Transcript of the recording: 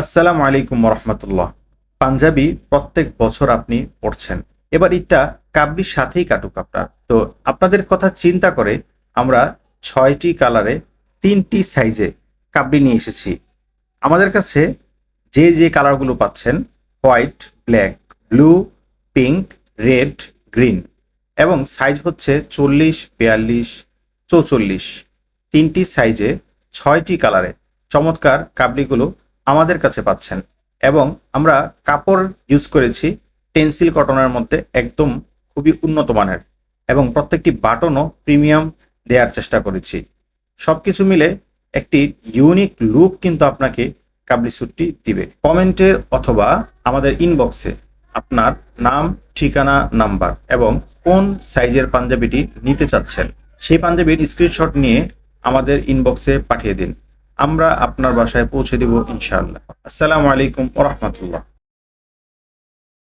আসসালামু আলাইকুম রহমতুল্লাহ। পাঞ্জাবি প্রত্যেক বছর আপনি পড়ছেন, এবার ঈদটা কাবলির সাথেই কাটুক আপনার। তো আপনাদের কথা চিন্তা করে আমরা 6টি কালারে 3টি সাইজে কাবলি নিয়ে এসেছি। আমাদের কাছে যে যে কালারগুলো পাচ্ছেন, white, black, blue, pink, red, green, এবং সাইজ হচ্ছে 40, 42, 44, 3টি সাইজে 6টি কালারে চমৎকার কাবলিগুলো আমাদের কাছে পাচ্ছেন। এবং আমরা কাপড় ইউজ করেছি টেন্সিল কটনের মধ্যে, একদম খুবই উন্নত মানের, এবং প্রত্যেকটি বাটনও প্রিমিয়াম দেওয়ার চেষ্টা করেছি। সবকিছু মিলে একটি ইউনিক লুক কিন্তু আপনাকে কাবলি স্যুটটি দিবে। কমেন্টে অথবা আমাদের ইনবক্সে আপনার নাম, ঠিকানা, নাম্বার এবং কোন সাইজের পাঞ্জাবিটি নিতে চাচ্ছেন সেই পাঞ্জাবির স্ক্রিনশট নিয়ে আমাদের ইনবক্সে পাঠিয়ে দিন। আমরা আপনার বাসায় পৌঁছে দিব ইনশাআল্লাহ। আসসালামু আলাইকুম ওয়া রাহমাতুল্লাহ।